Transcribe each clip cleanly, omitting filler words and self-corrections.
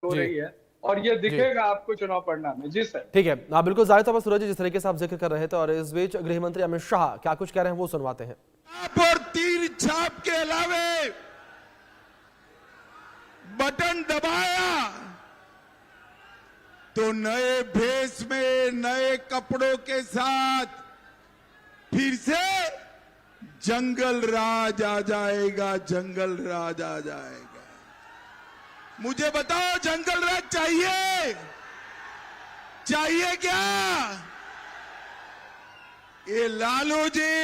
हो रही है और ये दिखेगा आपको चुनाव परिणाम में। जी सर, ठीक है। हाँ बिल्कुल, जाहिर तौर पर सूरज जी जिस तरीके से आप जिक्र कर रहे थे, और इस बीच गृह मंत्री अमित शाह क्या कुछ कह रहे हैं वो सुनवाते हैं। और तीर छाप के अलावे बटन दबाया तो नए भेष में नए कपड़ों के साथ फिर से जंगल राज आ जाएगा, जंगल राज आ जाएगा। मुझे बताओ, जंगल राज चाहिए? चाहिए क्या? ये लालू जी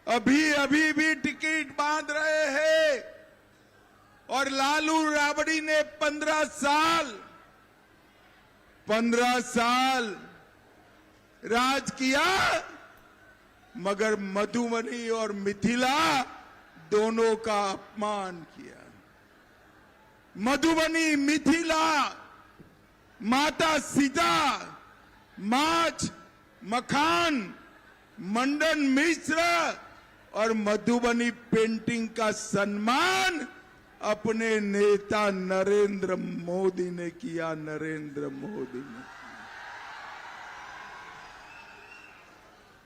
अभी भी टिकट बांध रहे हैं और लालू राबड़ी ने 15 साल राज किया, मगर मधुबनी और मिथिला दोनों का अपमान किया। मधुबनी, मिथिला, माता सीता, माछ, मखान, मंडन मिश्र और मधुबनी पेंटिंग का सम्मान अपने नेता नरेंद्र मोदी ने किया। नरेंद्र मोदी ने।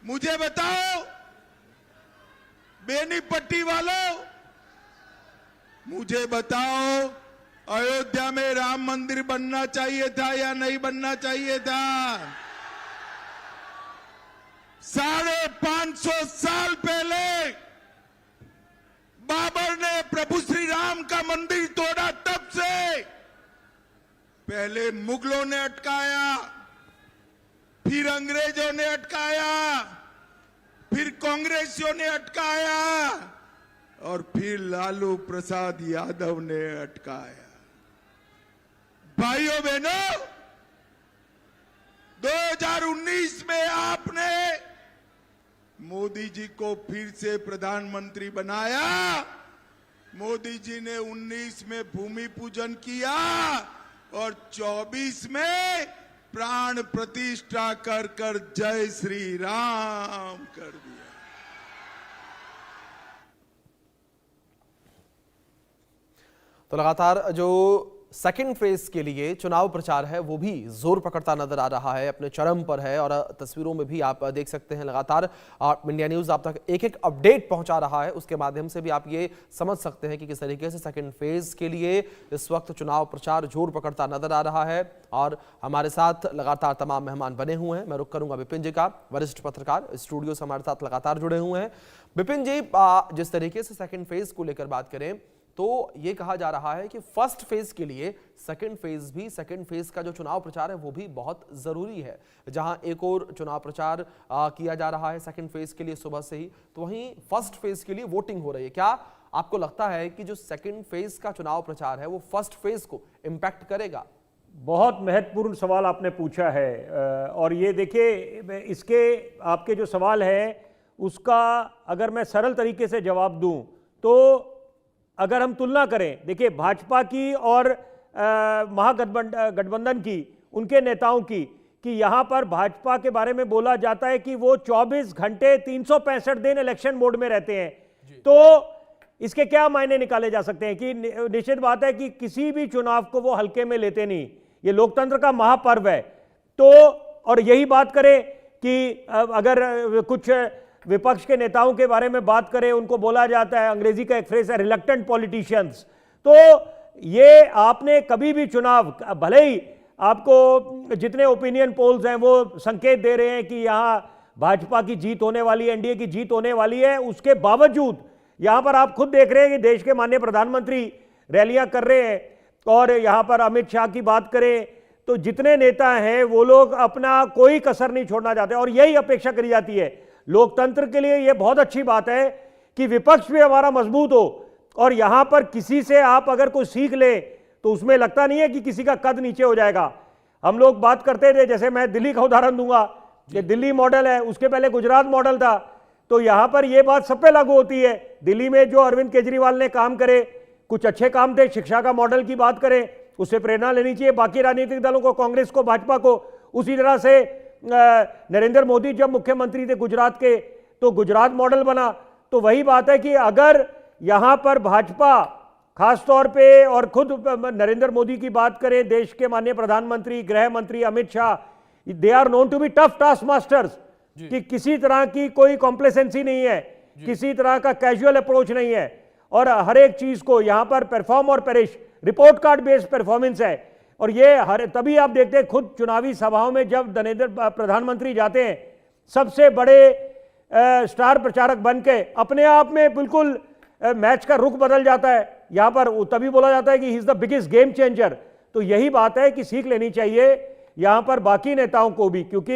मुझे बताओ बेनीपट्टी वालों, मुझे बताओ अयोध्या में राम मंदिर बनना चाहिए था या नहीं बनना चाहिए था? 550 साल पहले बाबर ने प्रभु श्री राम का मंदिर तोड़ा, तब से पहले मुगलों ने अटकाया, फिर अंग्रेजों ने अटकाया, फिर कांग्रेसियों ने अटकाया और फिर लालू प्रसाद यादव ने अटकाया। भाइयों बहनों, 2019 में आपने मोदी जी को फिर से प्रधानमंत्री बनाया। मोदी जी ने 19 में भूमि पूजन किया और 24 में प्राण प्रतिष्ठा कर कर जय श्री राम कर दिया। तो लगातार जो सेकंड फेज के लिए चुनाव प्रचार है वो भी जोर पकड़ता नजर आ रहा है, अपने चरम पर है। और तस्वीरों में भी आप देख सकते हैं लगातार इंडिया न्यूज आप तक एक एक अपडेट पहुंचा रहा है, उसके माध्यम से भी आप ये समझ सकते हैं कि किस तरीके से सेकंड फेज के लिए इस वक्त चुनाव प्रचार जोर पकड़ता नजर आ रहा है। और हमारे साथ लगातार तमाम मेहमान बने हुए हैं। मैं रुक करूंगा विपिन जी का, वरिष्ठ पत्रकार स्टूडियो से हमारे साथ लगातार जुड़े हुए हैं। विपिन जी, जिस तरीके से सेकंड फेज को लेकर बात करें तो ये कहा जा रहा है कि फर्स्ट फेज के लिए सेकंड फेज का जो चुनाव प्रचार है वो भी बहुत जरूरी है। जहां एक और चुनाव प्रचार किया जा रहा है सेकंड फेज के लिए सुबह से ही, तो वहीं फर्स्ट फेज के लिए वोटिंग हो रही है। क्या आपको लगता है कि जो सेकंड फेज का चुनाव प्रचार है वो फर्स्ट फेज को इंपैक्ट करेगा? बहुत महत्वपूर्ण सवाल आपने पूछा है। और ये देखिए, इसके आपके जो सवाल है उसका अगर मैं सरल तरीके से जवाब दूं तो अगर हम तुलना करें, देखिए भाजपा की और महागठबंधन की, उनके नेताओं की, कि यहां पर भाजपा के बारे में बोला जाता है कि वो 24 घंटे 365 दिन इलेक्शन मोड में रहते हैं। तो इसके क्या मायने निकाले जा सकते हैं कि निश्चित बात है कि किसी भी चुनाव को वो हल्के में लेते नहीं, ये लोकतंत्र का महापर्व है। तो और यही बात करें कि अगर कुछ विपक्ष के नेताओं के बारे में बात करें, उनको बोला जाता है, अंग्रेजी का एक फ्रेज है रिलक्टेंट पॉलिटिशियंस। तो ये आपने कभी भी चुनाव, भले ही आपको जितने ओपिनियन पोल्स हैं वो संकेत दे रहे हैं कि यहां भाजपा की जीत होने वाली है, एनडीए की जीत होने वाली है, उसके बावजूद यहां पर आप खुद देख रहे हैं कि देश के माननीय प्रधानमंत्री रैलियां कर रहे हैं। और यहां पर अमित शाह की बात करें तो जितने नेता हैं वो लोग अपना कोई कसर नहीं छोड़ना चाहते, और यही अपेक्षा करी जाती है। लोकतंत्र के लिए यह बहुत अच्छी बात है कि विपक्ष भी हमारा मजबूत हो, और यहां पर किसी से आप अगर कोई सीख ले तो उसमें लगता नहीं है कि किसी का कद नीचे हो जाएगा। हम लोग बात करते थे, जैसे मैं दिल्ली का उदाहरण दूंगा, ये दिल्ली मॉडल है, उसके पहले गुजरात मॉडल था। तो यहां पर यह बात सब पे लागू होती है। दिल्ली में जो अरविंद केजरीवाल ने काम करे, कुछ अच्छे काम थे, शिक्षा का मॉडल की बात करें, उससे प्रेरणा लेनी चाहिए बाकी राजनीतिक दलों को, कांग्रेस को, भाजपा को। उसी तरह से नरेंद्र मोदी जब मुख्यमंत्री थे गुजरात के, तो गुजरात मॉडल बना। तो वही बात है कि अगर यहां पर भाजपा खास तौर पे, और खुद नरेंद्र मोदी की बात करें, देश के माननीय प्रधानमंत्री, गृह मंत्री Amit Shah, they are known to be tough task masters, कि किसी तरह की कोई कॉम्प्लेसेंसी नहीं है, किसी तरह का कैजुअल अप्रोच नहीं है, और हर एक चीज को यहां पर परफॉर्म और perish, report card based performance है। और ये तभी आप देखते हैं खुद चुनावी सभाओं में जब नरेंद्र प्रधानमंत्री जाते हैं, सबसे बड़े स्टार प्रचारक बन के अपने आप में बिल्कुल मैच का रुख बदल जाता है। यहां पर तभी बोला जाता है कि he is the biggest game changer. तो यही बात है कि सीख लेनी चाहिए यहां पर बाकी नेताओं को भी, क्योंकि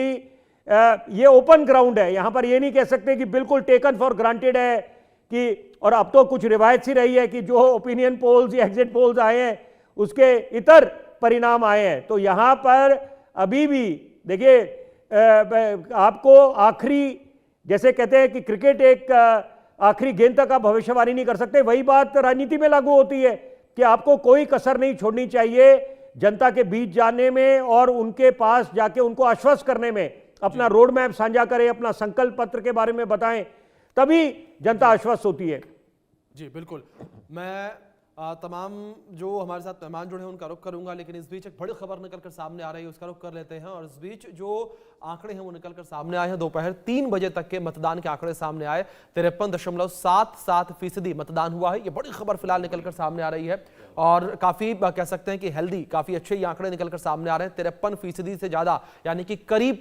ये ओपन ग्राउंड है। यहां पर ये नहीं कह सकते कि बिल्कुल टेकन फॉर ग्रांटेड है कि, और अब तो कुछ रिवायत सी रही है कि जो ओपिनियन पोल्स या एग्जिट पोल्स आए हैं उसके इतर परिणाम आए हैं। तो यहां पर अभी भी देखिए, आपको आखिरी, जैसे कहते हैं कि क्रिकेट एक आखिरी गेंद तक आप भविष्यवाणी नहीं कर सकते, वही बात राजनीति में लागू होती है कि आपको कोई कसर नहीं छोड़नी चाहिए जनता के बीच जाने में और उनके पास जाके उनको आश्वस्त करने में। अपना रोड मैप साझा करें, अपना संकल्प पत्र के बारे में बताएं, तभी जनता आश्वस्त होती है। जी बिल्कुल, मैं तमाम जो हमारे साथ मेहमान जुड़े हैं उनका रुख करूंगा, लेकिन इस बीच एक बड़ी खबर निकलकर सामने आ रही है, उसका रुख कर लेते हैं। और इस बीच जो आंकड़े हैं वो निकलकर सामने आए हैं, दोपहर 3 बजे तक के मतदान के आंकड़े सामने आए, 53.77% मतदान हुआ है। ये बड़ी खबर फिलहाल निकलकर सामने आ रही है और काफी कह सकते हैं कि हेल्दी, काफी अच्छे ये आंकड़े निकलकर सामने आ रहे हैं। 53% से ज्यादा, यानी कि करीब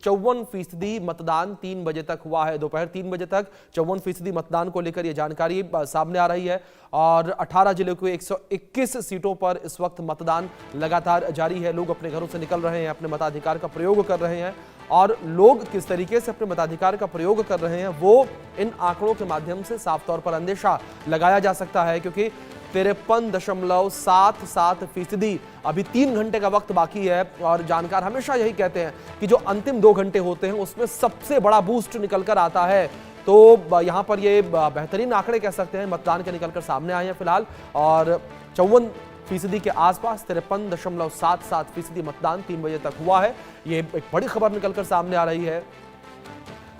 54% मतदान 3 बजे तक हुआ है। दोपहर 3 बजे तक 54% मतदान को लेकर यह जानकारी सामने आ रही है। और 18 जिलों के 121 सीटों पर इस वक्त मतदान लगातार जारी है। लोग अपने घरों से निकल रहे हैं, अपने मताधिकार का प्रयोग कर रहे हैं, और लोग किस तरीके से अपने मताधिकार का प्रयोग कर रहे हैं वो इन आंकड़ों के माध्यम से साफ तौर पर अंदेशा लगाया जा सकता है, क्योंकि 53.77%, अभी 3 घंटे का वक्त बाकी है। और जानकार हमेशा यही कहते हैं कि जो अंतिम 2 घंटे होते हैं उसमें सबसे बड़ा बूस्ट निकलकर आता है। तो यहां पर ये बेहतरीन आंकड़े कह सकते हैं मतदान के निकलकर सामने आए हैं फिलहाल, और 54% के आसपास 53.77% मतदान 3 बजे तक हुआ है। ये एक बड़ी खबर निकलकर सामने आ रही है।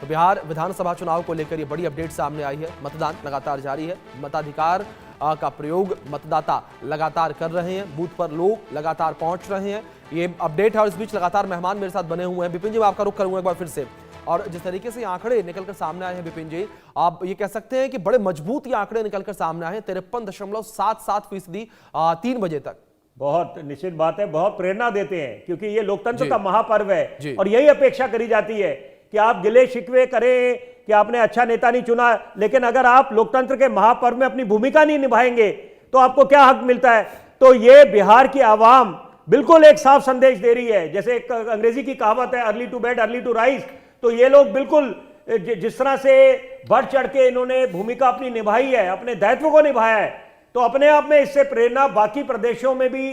तो बिहार विधानसभा चुनाव को लेकर ये बड़ी अपडेट सामने आई है। मतदान लगातार जारी है, मताधिकार का प्रयोग मतदाता लगातार कर रहे हैं, बूथ पर लोग लगातार पहुंच रहे हैं। ये अपडेट है और इस बीच लगातार मेहमान मेरे साथ बने हुए हैं। विपिन जी, मैं आपका रुख करूंगा एक बार फिर से, और जिस तरीके से आंकड़े निकलकर सामने आए हैं विपिन जी, आप ये कह सकते हैं कि बड़े मजबूत ये आंकड़े निकलकर सामने आए हैं। 53.77% 3 बजे तक, बहुत निश्चित बात है, बहुत प्रेरणा देते हैं, क्योंकि ये लोकतंत्र का महापर्व है जी। और यही अपेक्षा करी जाती है कि आप गिले शिकवे करें कि आपने अच्छा नेता नहीं चुना, लेकिन अगर आप लोकतंत्र के महापर्व में अपनी भूमिका नहीं निभाएंगे तो आपको क्या हक मिलता है। तो ये बिहार की आवाम बिल्कुल एक साफ संदेश दे रही है। जैसे एक अंग्रेजी की कहावत है, early to bed early to rise, तो ये लोग बिल्कुल जिस तरह से बढ़ चढ़ के इन्होंने भूमिका अपनी निभाई है, अपने दायित्व को निभाया है, तो अपने आप में इससे प्रेरणा बाकी प्रदेशों में भी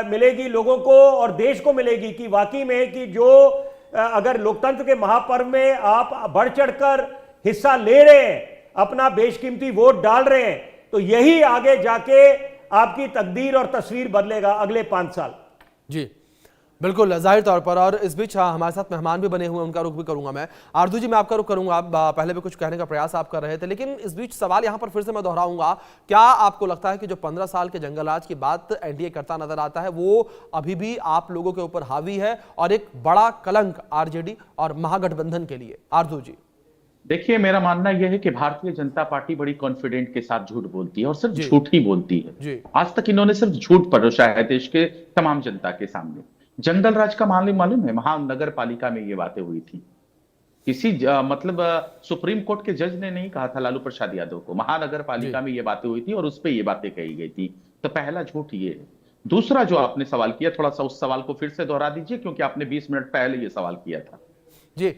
मिलेगी लोगों को और देश को मिलेगी कि वाकई में कि जो अगर लोकतंत्र के महापर्व में आप बढ़ चढ़कर हिस्सा ले रहे हैं, अपना बेशकीमती वोट डाल रहे हैं, तो यही आगे जाके आपकी तकदीर और तस्वीर बदलेगा अगले 5 साल। जी बिल्कुल, जाहिर तौर पर। और इस बीच हमारे साथ मेहमान भी बने हुए हैं, उनका रुख भी करूंगा मैं। आरजू जी, मैं आपका रुख करूंगा। आप पहले भी कुछ कहने का प्रयास आप कर रहे थे, लेकिन इस बीच सवाल यहां पर फिर से मैं दोहराऊंगा, क्या आपको लगता है कि जो 15 साल के जंगल राज की बात एनडीए करता नजर आता है वो अभी भी आप लोगों के ऊपर हावी है और एक बड़ा कलंक आरजेडी और महागठबंधन के लिए? आरजू जी, देखिए, मेरा मानना यह है कि भारतीय जनता पार्टी बड़ी कॉन्फिडेंट के साथ झूठ बोलती है और सिर्फ झूठ ही बोलती है। आज तक इन्होंने सिर्फ झूठ परोसा है देश के तमाम जनता के सामने। जंगल राज का मालूम है, महानगर पालिका में ये बातें हुई थी। किसी मतलब सुप्रीम कोर्ट के जज ने नहीं कहा था लालू प्रसाद यादव को, महानगर पालिका में ये बातें हुई थी और उस पर ये बातें कही गई थी। तो पहला झूठ ये है। दूसरा जो आपने सवाल किया, थोड़ा सा उस सवाल को फिर से दोहरा दीजिए, क्योंकि आपने 20 मिनट पहले ये सवाल किया था। जी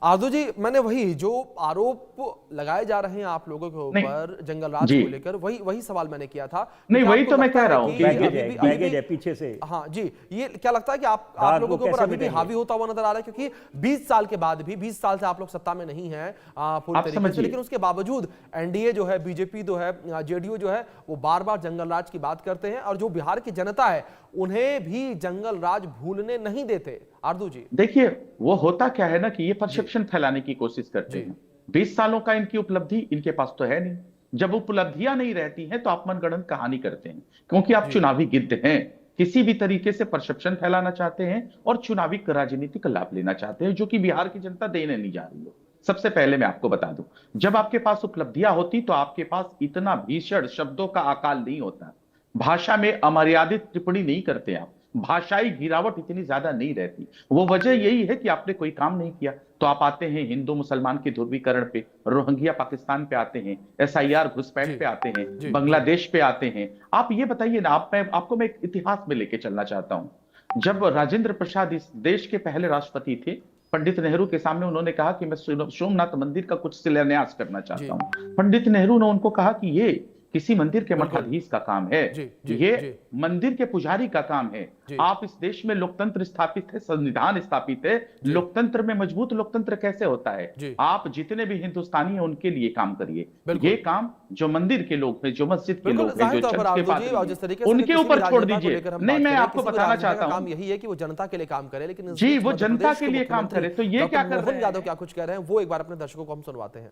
आरजू जी, मैंने वही जो आरोप लगाए जा रहे हैं आप लोगों के ऊपर जंगल राज को लेकर, वही सवाल मैंने किया था। नहीं, वही तो मैं कह रहा हूँ, बैगेज है पीछे से। हाँ जी, ये क्या लगता है कि आप लोगों के ऊपर अभी भी हावी होता हुआ नजर आ रहा है? क्योंकि 20 साल के बाद भी, 20 साल से आप लोग सत्ता में नहीं है पूरी तरीके से, लेकिन उसके बावजूद एनडीए जो है, बीजेपी जो है, जेडीयू जो है, वो बार बार जंगल राज की बात करते हैं और जो बिहार की जनता है उन्हें भी जंगल राज भूलने नहीं देते। आरजू जी, देखिए, वो होता क्या है ना कि ये परसेप्शन फैलाने की कोशिश करते हैं। 20 सालों का इनकी उपलब्धि इनके पास तो है नहीं। जब उपलब्धियां नहीं रहती हैं तो आप मनगढ़ंत कहानी करते हैं, क्योंकि आप चुनावी गिद्ध हैं, किसी भी तरीके से परसेप्शन फैलाना चाहते हैं और चुनावी राजनीतिक लाभ लेना चाहते हैं, जो कि बिहार की जनता देने नहीं जा रही है। सबसे पहले मैं आपको बता दूं, जब आपके पास उपलब्धियां होती तो आपके पास इतना भीषण शब्दों का अकाल नहीं होता, भाषा में अमर्यादित टिप्पणी नहीं करते आप, भाषाई गिरावट इतनी ज्यादा नहीं रहती। वो वजह यही है कि आपने कोई काम नहीं किया, तो आप आते हैं हिंदू मुसलमान के ध्रुवीकरण पे, रोहिंग्या पाकिस्तान पे आते हैं, SIR घुसपैठ पे आते हैं, बांग्लादेश पे आते हैं। आप ये बताइए ना, आपको मैं एक इतिहास में लेके चलना चाहता हूं। जब राजेंद्र प्रसाद इस देश के पहले राष्ट्रपति थे, पंडित नेहरू के सामने उन्होंने कहा कि मैं सोमनाथ मंदिर का कुछ शिलान्यास करना चाहता हूं। पंडित नेहरू ने उनको कहा कि ये किसी मंदिर के मठाधीश का काम है, ये मंदिर के पुजारी का काम है। आप इस देश में लोकतंत्र स्थापित है, संविधान स्थापित है, लोकतंत्र में मजबूत लोकतंत्र कैसे होता है? आप जितने भी हिंदुस्तानी हैं उनके लिए काम करिए। ये काम जो मंदिर के लोग हैं, जो मस्जिद के लोग हैं, जो चर्च के पादरी, उनके ऊपर छोड़ दीजिए। नहीं, मैं आपको बताना चाहता हूं, यही है कि वो जनता के लिए काम करे, लेकिन जी वो जनता के लिए काम करे। तो ये क्या कर रहे हैं? यादव क्या कुछ कह रहे हैं वो एक बार अपने दर्शकों को हम सुनवाते हैं।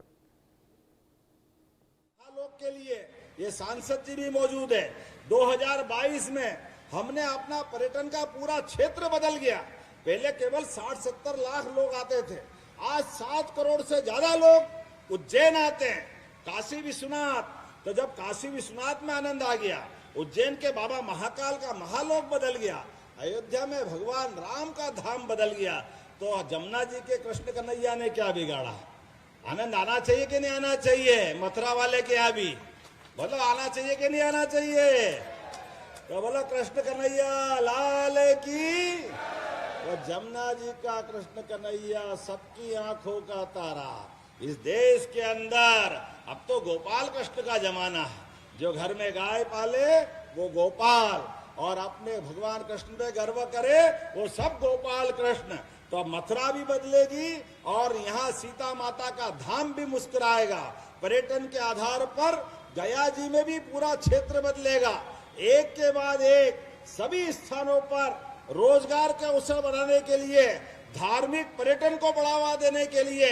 लोग के लिए ये सांसद जी भी मौजूद है। 2022 में हमने अपना पर्यटन का पूरा क्षेत्र बदल गया। पहले केवल 60-70 लाख लोग आते थे, आज 7 करोड़ से ज्यादा लोग उज्जैन आते हैं। काशी विश्वनाथ, तो जब काशी विश्वनाथ में आनंद आ गया, उज्जैन के बाबा महाकाल का महालोक बदल गया, अयोध्या में भगवान राम का धाम बदल गया, तो जमुना जी के कृष्ण कन्हैया ने क्या बिगाड़ा? आनंद आना चाहिए कि नहीं आना चाहिए? मथुरा वाले के यहाँ भी बोलो आना चाहिए कि नहीं आना चाहिए? तो बोलो कृष्ण कन्हैया लाल की। वो जमुना जी का कृष्ण कन्हैया सबकी आंखों का तारा। इस देश के अंदर अब तो गोपाल कृष्ण का जमाना है। जो घर में गाय पाले वो गोपाल, और अपने भगवान कृष्ण पे गर्व करे वो सब गोपाल कृष्ण। तो अब मथुरा भी बदलेगी और यहाँ सीता माता का धाम भी मुस्कुराएगा। पर्यटन के आधार पर गया जी में भी पूरा क्षेत्र बदलेगा। एक के बाद एक सभी स्थानों पर रोजगार के अवसर बनाने के लिए, धार्मिक पर्यटन को बढ़ावा देने के लिए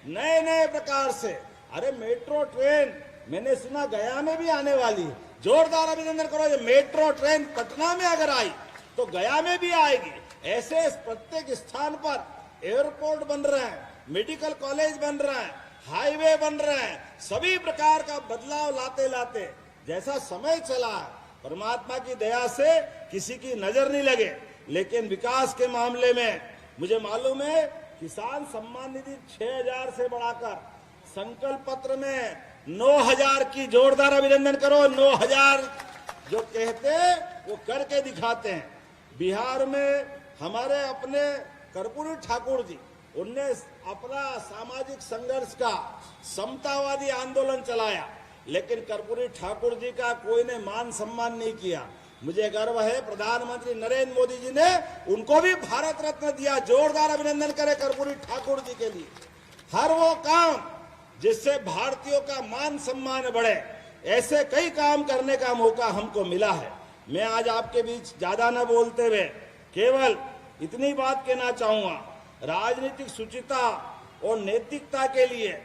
नए नए प्रकार से, अरे मेट्रो ट्रेन मैंने सुना गया में भी आने वाली है। जोरदार अभिनंदन करो। ये मेट्रो ट्रेन पटना में अगर आई तो गया में भी आएगी। ऐसे प्रत्येक स्थान पर एयरपोर्ट बन रहे हैं, मेडिकल कॉलेज बन रहे हैं, हाईवे बन रहे हैं। सभी प्रकार का बदलाव लाते लाते जैसा समय चला है, परमात्मा की दया से किसी की नजर नहीं लगे, लेकिन विकास के मामले में मुझे मालूम है किसान सम्मान निधि 6000 से बढ़ाकर संकल्प पत्र में 9000 की, जोरदार अभिनंदन करो। 9000 जो कहते वो करके दिखाते हैं। बिहार में हमारे अपने कर्पूरी ठाकुर जी, उनने अपना सामाजिक संघर्ष का समतावादी आंदोलन चलाया, लेकिन कर्पूरी ठाकुर जी का कोई ने मान सम्मान नहीं किया। मुझे गर्व है प्रधानमंत्री नरेंद्र मोदी जी ने उनको भी भारत रत्न दिया। जोरदार अभिनंदन करें कर्पूरी ठाकुर जी के लिए। हर वो काम जिससे भारतीयों का मान सम्मान बढ़े, ऐसे कई काम करने का मौका हमको मिला है। मैं आज आपके बीच ज्यादा न बोलते हुए केवल इतनी बात कहना चाहूंगा, राजनीतिक शुचिता और नैतिकता के लिए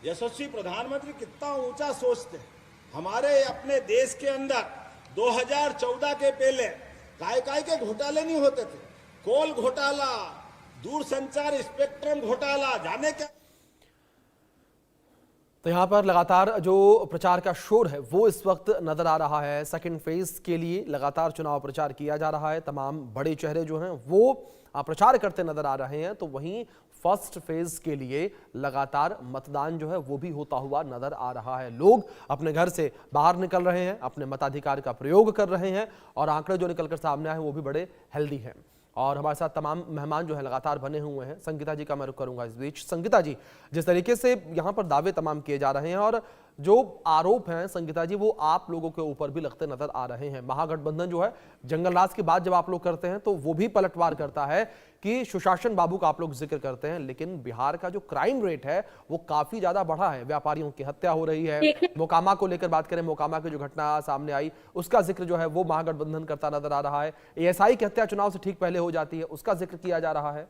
यशस्वी प्रधानमंत्री कितना ऊंचा सोचते हैं। हमारे अपने देश के अंदर 2014 के पहले काय के घोटाले नहीं होते थे। कोल घोटाला, दूरसंचार स्पेक्ट्रम घोटाला, जाने क्या। तो यहाँ पर लगातार जो प्रचार का शोर है वो इस वक्त नजर आ रहा है। सेकंड फेज के लिए लगातार चुनाव प्रचार किया जा रहा है। तमाम बड़े चेहरे जो हैं वो प्रचार करते नजर आ रहे हैं। तो वहीं फर्स्ट फेज के लिए लगातार मतदान जो है वो भी होता हुआ नजर आ रहा है। लोग अपने घर से बाहर निकल रहे हैं, अपने मताधिकार का प्रयोग कर रहे हैं और आंकड़े जो निकलकर सामने आए वो भी बड़े हेल्दी हैं। और हमारे साथ तमाम मेहमान जो है लगातार बने हुए हैं। संगीता जी का मैं रुख करूंगा इस बीच। संगीता जी, जिस तरीके से यहाँ पर दावे तमाम किए जा रहे हैं और जो आरोप हैं संगीता जी वो आप लोगों के ऊपर भी लगते नजर आ रहे हैं। महागठबंधन जो है जंगल राज की बात जब आप लोग करते हैं तो वो भी पलटवार करता है कि सुशासन बाबू का आप लोग जिक्र करते हैं, लेकिन बिहार का जो क्राइम रेट है वो काफी ज्यादा बढ़ा है। व्यापारियों की हत्या हो रही है। मोकामा को लेकर बात करें, मोकामा की जो घटना सामने आई उसका जिक्र जो है वो महागठबंधन करता नजर आ रहा है। ASI की हत्या चुनाव से ठीक पहले हो जाती है, उसका जिक्र किया जा रहा है।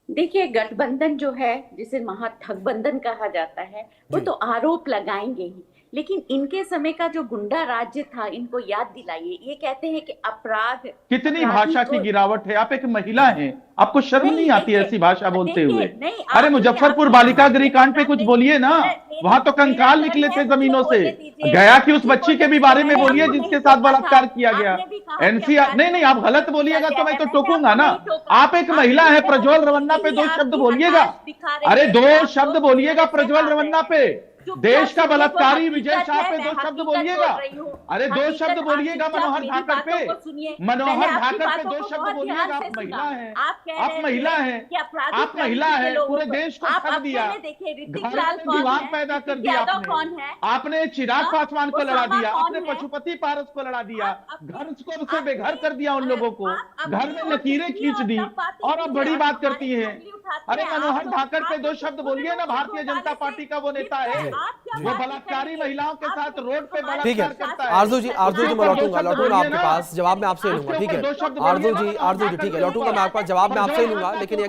देखिए, गठबंधन जो है, जिसे महाठगबंधन कहा जाता है, वो तो आरोप लगाएंगे ही, लेकिन इनके समय का जो गुंडा राज्य था, इनको याद दिलाइए। ये कहते हैं कि अपराध, कितनी भाषा की गिरावट है। आप एक महिला हैं, आपको शर्म नहीं आती ऐसी भाषा बोलते हुए? अरे मुजफ्फरपुर बालिका गृह कांड पे कुछ बोलिए ना, वहां तो कंकाल निकले थे जमीनों से। गया की उस बच्ची के भी बारे में बोलिए जिसके साथ बलात्कार किया गया। एनसीआर नहीं, आप गलत बोलिएगा तो मैं तो टोकूंगा ना। आप एक महिला है, प्रज्वल रवन्ना पे 2 शब्द बोलिएगा। अरे 2 शब्द बोलिएगा प्रज्वल रवन्ना पे। देश का बलात्कारी विजय शाह पे 2 शब्द बोलिएगा। अरे 2 शब्द बोलिएगा मनोहर धाकड़ पे। मनोहर धाकड़ पे 2 शब्द बोलिएगा। आप महिला हैं, आप महिला हैं, आप महिला हैं। पूरे देश को ठग दिया, घर में दीवार पैदा कर दिया आपने। आपने चिराग पासवान को लड़ा दिया, आपने पशुपति पारस को लड़ा दिया, घर को बेघर कर दिया उन लोगों को, घर में लकीरें खींच दी, और अब बड़ी बात करती है। अरे मनोहर धाकड़ पे 2 शब्द बोलिए ना। भारतीय जनता पार्टी का वो नेता है, वो बलात्कारी महिलाओं के साथ रोड पे बलात्कार करता है। आरजू जी मैं लौटूंगा आपके पास, जवाब मैं आपसे लूंगा, ठीक है? आरजू जी ठीक है, लौटूंगा मैं आपका जवाब मैं आपसे लूंगा, लेकिन